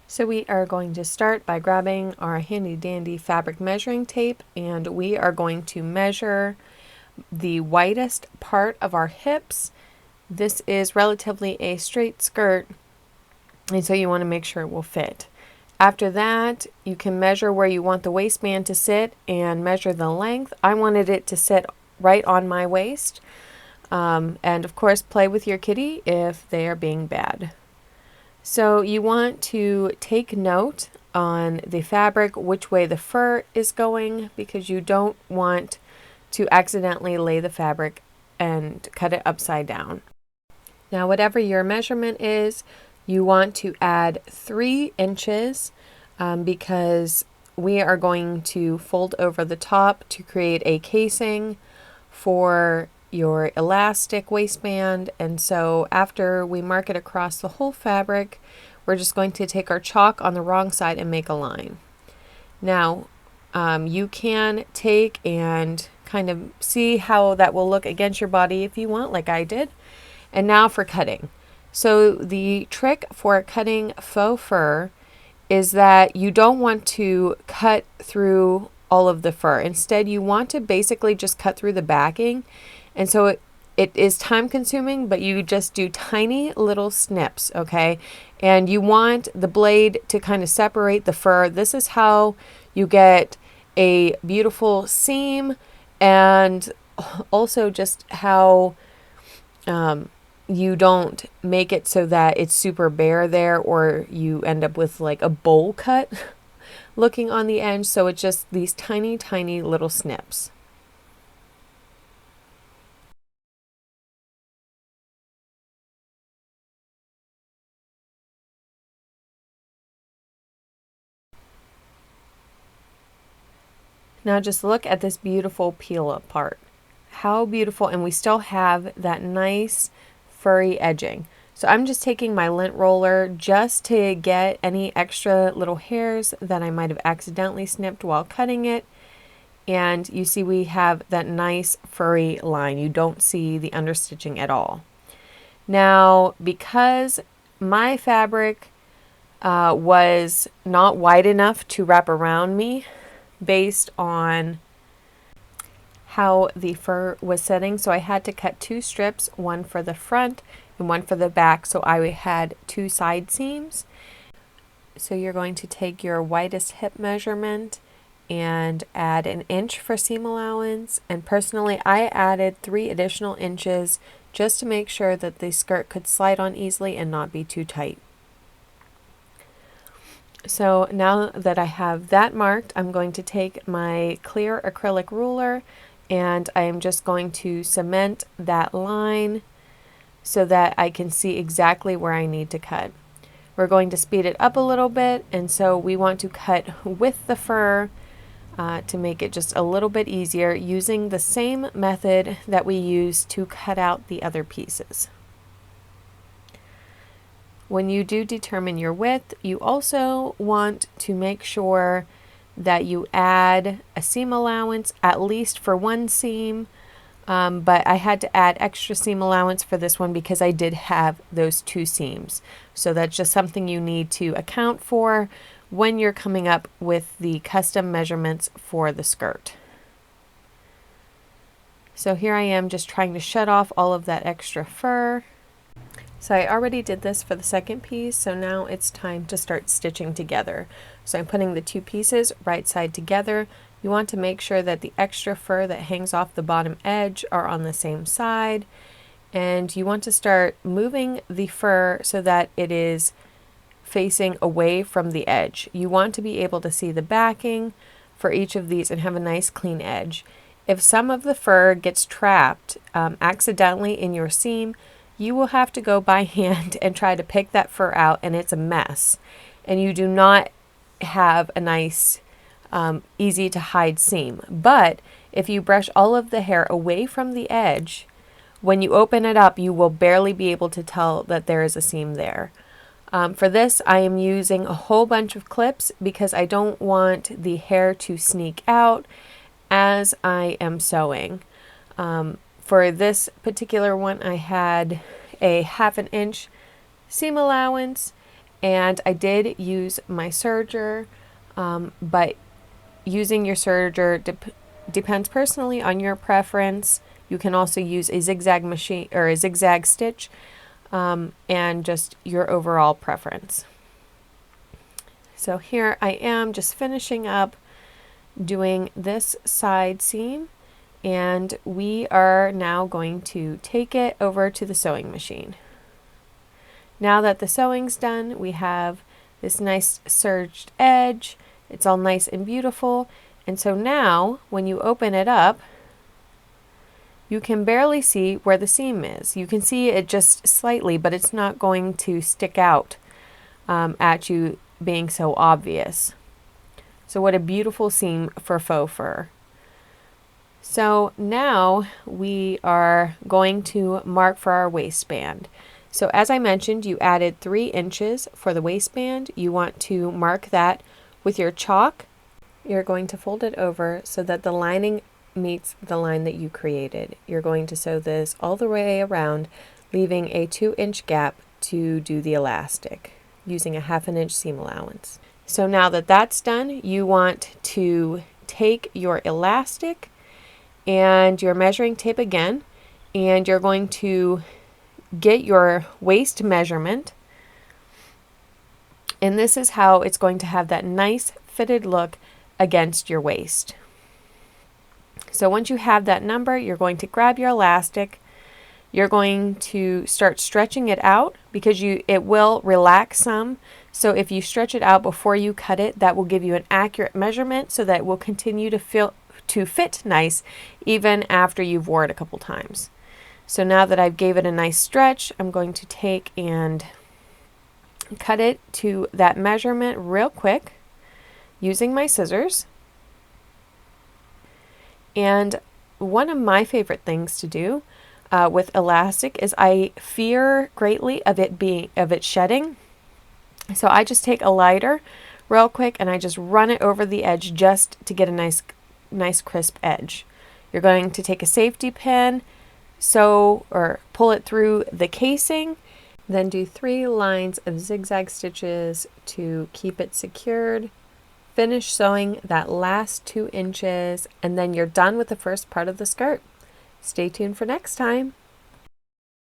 So we are going to start by grabbing our handy dandy fabric measuring tape, and we are going to measure the widest part of our hips. This is relatively a straight skirt, and so you want to make sure it will fit. After that, you can measure where you want the waistband to sit and measure the length. I wanted it to sit right on my waist. And of course, play with your kitty if they are being bad. So you want to take note on the fabric, which way the fur is going, because you don't want to accidentally lay the fabric and cut it upside down. Now, whatever your measurement is, you want to add 3 inches because we are going to fold over the top to create a casing for your elastic waistband. And so after we mark it across the whole fabric, we're just going to take our chalk on the wrong side and make a line. Now, you can take and kind of see how that will look against your body if you want, like I did. And now for cutting. So the trick for cutting faux fur is that you don't want to cut through all of the fur. Instead, you want to basically just cut through the backing. And so it is time consuming, but you just do tiny little snips, okay? And you want the blade to kind of separate the fur. This is how you get a beautiful seam, and also just how you don't make it so that it's super bare there, or you end up with like a bowl cut looking on the edge. So it's just these tiny, tiny little snips. Now just look at this beautiful peel apart. How beautiful, and we still have that nice furry edging. So I'm just taking my lint roller just to get any extra little hairs that I might have accidentally snipped while cutting it. And you see we have that nice furry line. You don't see the understitching at all. Now, because my fabric was not wide enough to wrap around me based on how the fur was setting, so I had to cut 2 strips, one for the front and one for the back, so I had 2 side seams. So you're going to take your widest hip measurement and add 1 inch for seam allowance, and personally I added 3 additional inches just to make sure that the skirt could slide on easily and not be too tight. So now that I have that marked, I'm going to take my clear acrylic ruler and I am just going to cement that line so that I can see exactly where I need to cut. We're going to speed it up a little bit, and so we want to cut with the fur to make it just a little bit easier, using the same method that we use to cut out the other pieces. When you do determine your width, you also want to make sure that you add a seam allowance at least for 1 seam, but I had to add extra seam allowance for this one because I did have those 2 seams. So that's just something you need to account for when you're coming up with the custom measurements for the skirt. So here I am just trying to shut off all of that extra fur. So I already did this for the second piece, so now it's time to start stitching together. So I'm putting the 2 pieces right side together. You want to make sure that the extra fur that hangs off the bottom edge are on the same side, and you want to start moving the fur so that it is facing away from the edge. You want to be able to see the backing for each of these and have a nice clean edge. If some of the fur gets trapped accidentally in your seam, you will have to go by hand and try to pick that fur out, and it's a mess. And you do not have a nice, easy to hide seam. But if you brush all of the hair away from the edge, when you open it up, you will barely be able to tell that there is a seam there. For this, I am using a whole bunch of clips because I don't want the hair to sneak out as I am sewing. For this particular one, I had a 1/2 inch seam allowance, And I did use my serger, but using your serger depends personally on your preference. You can also use a zigzag machine or a zigzag stitch, and just your overall preference. So here I am just finishing up doing this side seam, and we are now going to take it over to the sewing machine. Now that the sewing's done, we have this nice serged edge. It's all nice and beautiful. And so now when you open it up, you can barely see where the seam is. You can see it just slightly, but it's not going to stick out at you being so obvious. So what a beautiful seam for faux fur. So now we are going to mark for our waistband. So as I mentioned, you added 3 inches for the waistband. You want to mark that with your chalk. You're going to fold it over so that the lining meets the line that you created. You're going to sew this all the way around, leaving a 2-inch gap to do the elastic, using a 1/2 inch seam allowance. So now that that's done, you want to take your elastic and your measuring tape again, and you're going to get your waist measurement, and this is how it's going to have that nice fitted look against your waist. So once you have that number, you're going to grab your elastic. You're going to start stretching it out because it will relax some. So if you stretch it out before you cut it, that will give you an accurate measurement so that it will continue to fit nice even after you've worn it a couple times. So now that I've gave it a nice stretch, I'm going to take and cut it to that measurement real quick using my scissors. And one of my favorite things to do with elastic is I fear greatly of it shedding. So I just take a lighter real quick and I just run it over the edge just to get a nice crisp edge. You're going to take a safety pin, sew or pull it through the casing, then do 3 lines of zigzag stitches to keep it secured. Finish sewing that last 2 inches, and then you're done with the first part of the skirt. Stay tuned for next time.